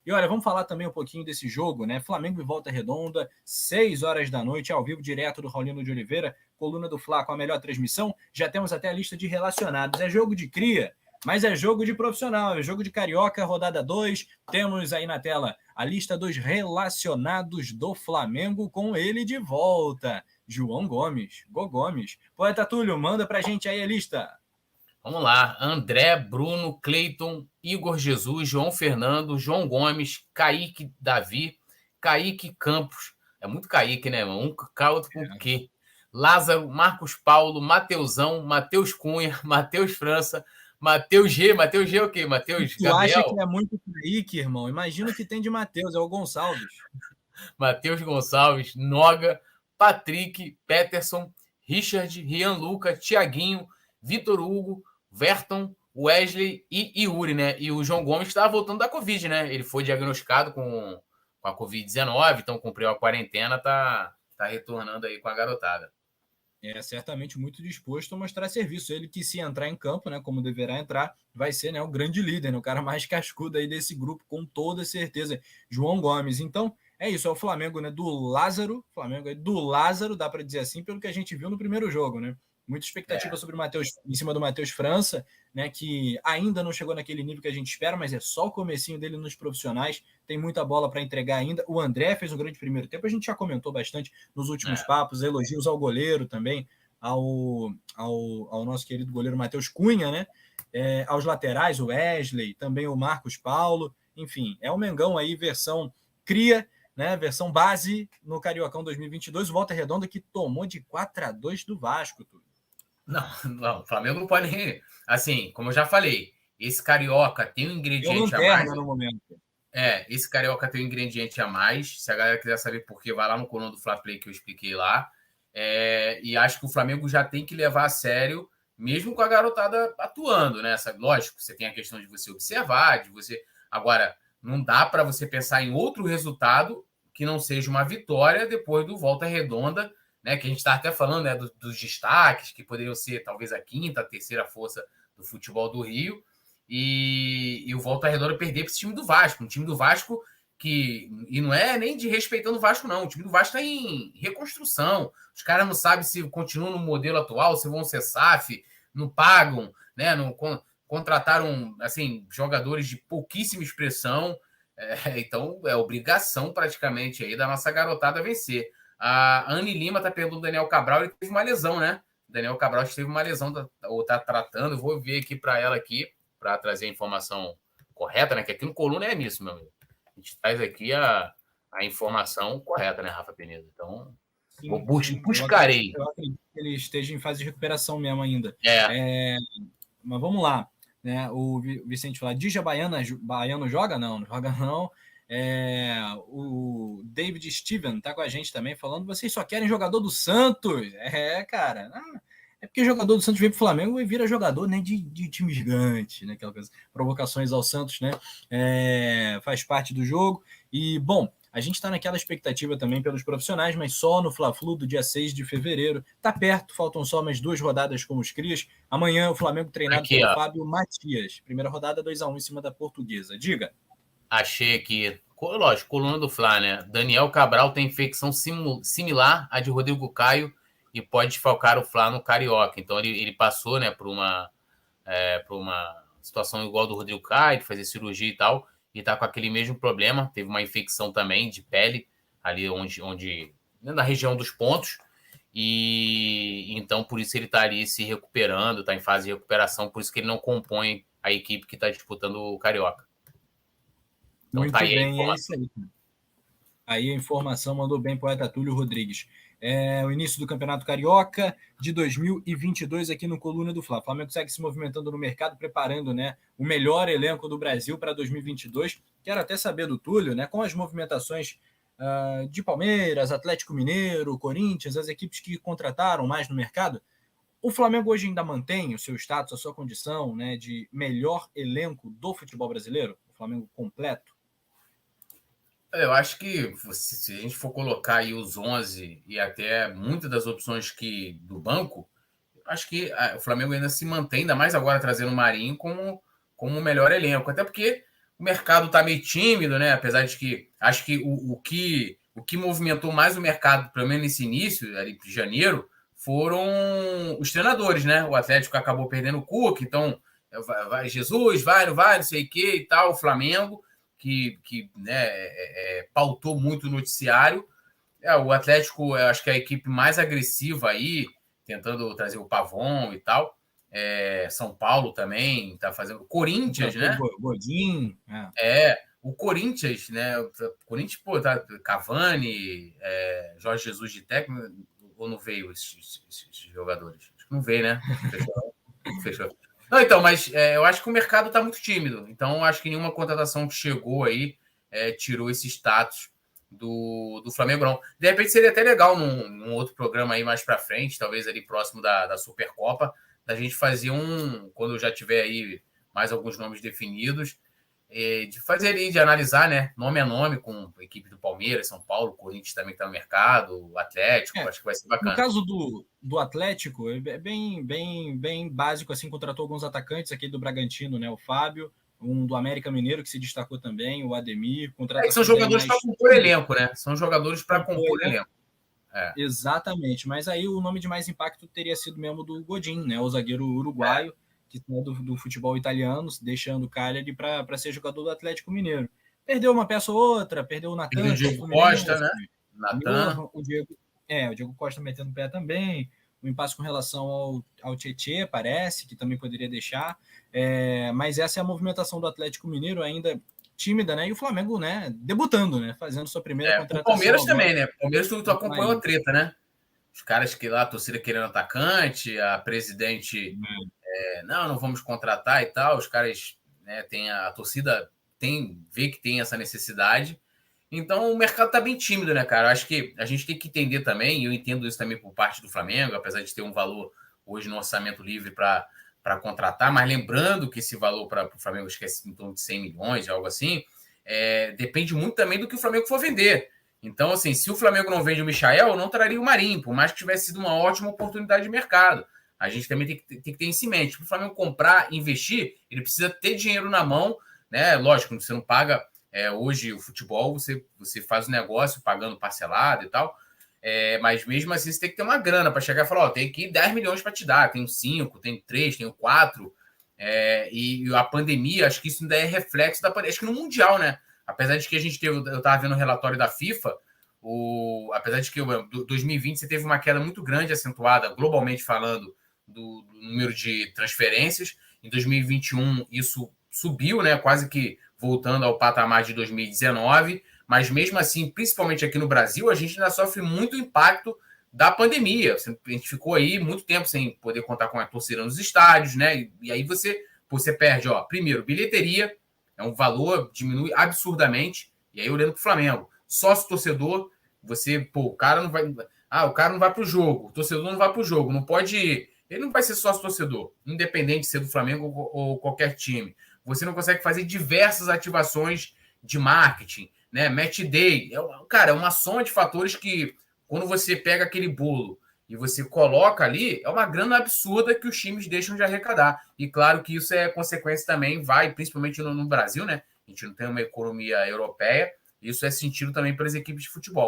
E olha, vamos falar também um pouquinho desse jogo, né? Flamengo e Volta Redonda, 6 horas da noite, ao vivo, direto do Raulino de Oliveira, coluna do Fla com a melhor transmissão. Já temos até a lista de relacionados. É jogo de cria, mas é jogo de profissional, é jogo de carioca, rodada 2. Temos aí na tela a lista dos relacionados do Flamengo com ele de volta. João Gomes, Gomes. Poeta Túlio, manda pra gente aí a lista. Vamos lá. André, Bruno, Cleiton, Igor Jesus, João Fernando, João Gomes, Kaique Davi, Kaique Campos. É muito Kaique, né, mano? Um K, outro com Q. Lázaro, Marcos Paulo, Mateusão, Matheus Cunha, Matheus França, Matheus G. Matheus G é o quê? Matheus Tu Gabriel? acha que é muito Kaique, irmão? Imagina o que tem de Matheus, é o Gonçalves. Matheus Gonçalves, Noga, Patrick, Peterson, Richard, Rian Luca, Tiaguinho, Vitor Hugo, Verton, Wesley e Yuri, né? E o João Gomes estava voltando da Covid, né? Ele foi diagnosticado com a Covid-19, então cumpriu a quarentena, tá retornando aí com a garotada. É certamente muito disposto a mostrar serviço. Ele que, se entrar em campo, né, como deverá entrar, vai ser, né, o grande líder, né, o cara mais cascudo aí desse grupo, com toda certeza, João Gomes. Então, é isso, é o Flamengo, né, do Lázaro, Flamengo do Lázaro, dá para dizer assim, pelo que a gente viu no primeiro jogo, né? Muita expectativa sobre o Matheus, em cima do Matheus França, né, que ainda não chegou naquele nível que a gente espera, mas é só o comecinho dele nos profissionais, tem muita bola para entregar ainda. O André fez um grande primeiro tempo, a gente já comentou bastante nos últimos papos, elogios ao goleiro também, ao nosso querido goleiro Matheus Cunha, né? Aos laterais, o Wesley, também o Marcos Paulo, enfim, é o Mengão aí, versão cria, né? Versão base no Cariocão 2022, Volta Redonda que tomou de 4-2 do Vasco, tudo. Não, o Flamengo não pode nem... Assim, como eu já falei, esse Carioca tem um ingrediente a mais. No momento. Esse Carioca tem um ingrediente a mais. Se a galera quiser saber por quê, vai lá no coluna do Fla Play que eu expliquei lá. E acho que o Flamengo já tem que levar a sério, mesmo com a garotada atuando, né? Lógico, você tem a questão de você observar, de você... Agora, não dá para você pensar em outro resultado que não seja uma vitória depois do Volta Redonda, né, que a gente está até falando, né, dos destaques, que poderiam ser talvez a quinta, a terceira força do futebol do Rio, e o Volta Redonda perder para esse time do Vasco, um time do Vasco que, e não é nem de respeitando o Vasco não, o time do Vasco está em reconstrução, os caras não sabem se continuam no modelo atual, se vão ser SAF, não pagam, né, não contrataram, assim, jogadores de pouquíssima expressão, então é obrigação praticamente aí da nossa garotada vencer. A Anne Lima tá perguntando do Daniel Cabral, ele teve uma lesão, né? O Daniel Cabral teve uma lesão, ou tá tratando. Eu vou ver aqui para ela aqui, para trazer a informação correta, né? Que aqui no Coluna é isso, meu amigo. A gente traz aqui a informação correta, né, Rafa Penedo? Então, sim, buscarei. Eu acredito que ele esteja em fase de recuperação mesmo ainda. Mas vamos lá. Né? O Vicente fala, Dija Baiano joga? Não joga não. O David Steven tá com a gente também falando, vocês só querem jogador do Santos. Cara, é porque jogador do Santos vem pro Flamengo e vira jogador, né, de time gigante, né, aquela coisa, provocações ao Santos, né, faz parte do jogo. E, bom, a gente está naquela expectativa também pelos profissionais, mas só no Fla-Flu do dia 6 de fevereiro. Tá perto, faltam só mais 2 rodadas com os crias. Amanhã o Flamengo treinado aqui, pelo Fábio Matias. Primeira rodada 2-1 em cima da Portuguesa. Diga. Achei aqui, lógico, coluna do Fla, né? Daniel Cabral tem infecção similar à de Rodrigo Caio e pode desfalcar o Fla no Carioca. Então ele passou, né, por uma situação igual do Rodrigo Caio, de fazer cirurgia e tal, e tá com aquele mesmo problema. Teve uma infecção também de pele, ali onde na região dos pontos, e então por isso ele tá ali se recuperando, tá em fase de recuperação, por isso que ele não compõe a equipe que tá disputando o Carioca. Então, muito tá aí bem, é isso aí. Aí a informação mandou bem poeta Túlio Rodrigues. O início do Campeonato Carioca de 2022 aqui no Coluna do Fla. O Flamengo segue se movimentando no mercado, preparando, né, o melhor elenco do Brasil para 2022. Quero até saber do Túlio, né, com as movimentações de Palmeiras, Atlético Mineiro, Corinthians, as equipes que contrataram mais no mercado, o Flamengo hoje ainda mantém o seu status, a sua condição, né, de melhor elenco do futebol brasileiro? O Flamengo completo? Eu acho que se a gente for colocar aí os 11 e até muitas das opções do banco, acho que o Flamengo ainda se mantém, ainda mais agora trazendo o Marinho como o melhor elenco. Até porque o mercado está meio tímido, né? Apesar de que acho que o que movimentou mais o mercado, pelo menos nesse início, ali de janeiro, foram os treinadores, né? O Atlético acabou perdendo o Cuca, então vai Jesus, vai, não vai, não sei o que e tal. O Flamengo, que né, pautou muito o noticiário. O Atlético, eu acho que é a equipe mais agressiva aí, tentando trazer o Pavon e tal. São Paulo também está fazendo. Corinthians, né? Godinho. O Corinthians, né? O Corinthians, pô, tá Cavani, Jorge Jesus de técnico, ou não veio esses jogadores? Acho que não veio, né? Fechou. Não, então, mas eu acho que o mercado está muito tímido. Então, acho que nenhuma contratação que chegou aí tirou esse status do Flamengo, não. De repente, seria até legal num outro programa aí mais para frente, talvez ali próximo da Supercopa, da gente fazer quando já tiver aí mais alguns nomes definidos, de fazer ali, de analisar, né, nome a nome, com a equipe do Palmeiras, São Paulo, Corinthians também está no mercado, o Atlético, acho que vai ser bacana. No caso do Atlético, é bem básico, assim, contratou alguns atacantes aqui do Bragantino, né, o Fábio, um do América Mineiro que se destacou também, o Ademir. São jogadores para compor elenco, né? São jogadores para compor elenco. Exatamente, mas aí o nome de mais impacto teria sido mesmo do Godin, né, o zagueiro uruguaio, que saiu do futebol italiano, deixando o Cagliari para ser jogador do Atlético Mineiro. Perdeu uma peça ou outra, perdeu o Natan, o Diego Costa, né? Natan. O Diego Costa metendo o pé também. O impasse com relação ao Tietê, parece, que também poderia deixar. Mas essa é a movimentação do Atlético Mineiro, ainda tímida, né? E o Flamengo, né, debutando, né? Fazendo sua primeira contratação. O Palmeiras agora. Também, né? O Palmeiras tu acompanhou a treta, né? Os caras que lá, a torcida querendo atacante, a presidente não vamos contratar e tal. Os caras, né, a torcida vê que tem essa necessidade. Então o mercado tá bem tímido, né, cara? Eu acho que a gente tem que entender também, e eu entendo isso também por parte do Flamengo, apesar de ter um valor hoje no orçamento livre para contratar, mas lembrando que esse valor para o Flamengo esquece em torno de 100 milhões, algo assim, depende muito também do que o Flamengo for vender. Então, assim, se o Flamengo não vende o Michael, não traria o Marinho, por mais que tivesse sido uma ótima oportunidade de mercado. A gente também tem que ter isso em mente. Para o Flamengo comprar, investir, ele precisa ter dinheiro na mão, né? Lógico, você não paga hoje o futebol, você faz o negócio pagando parcelado e tal, mas mesmo assim você tem que ter uma grana para chegar e falar, tem aqui 10 milhões para te dar, tenho 5, tenho 3, tenho 4, e a pandemia, acho que isso ainda é reflexo da pandemia, acho que no Mundial, né? Apesar de que eu estava vendo o relatório da FIFA, apesar de que 2020 você teve uma queda muito grande, acentuada, globalmente falando, do número de transferências. Em 2021, isso subiu, né? Quase que voltando ao patamar de 2019. Mas mesmo assim, principalmente aqui no Brasil, a gente ainda sofre muito impacto da pandemia. A gente ficou aí muito tempo sem poder contar com a torcida nos estádios, né? E aí você perde, primeiro, bilheteria, é um valor, diminui absurdamente. E aí, olhando para o Flamengo, sócio-torcedor, o cara não vai. O cara não vai para o jogo, o torcedor não vai para o jogo, não pode ir. Ele não vai ser sócio-torcedor, independente de ser do Flamengo ou qualquer time. Você não consegue fazer diversas ativações de marketing, né? Match day. Cara, é uma soma de fatores que, quando você pega aquele bolo e você coloca ali, é uma grana absurda que os times deixam de arrecadar. E claro que isso é consequência também, principalmente no Brasil, né? A gente não tem uma economia europeia, isso é sentido também para as equipes de futebol.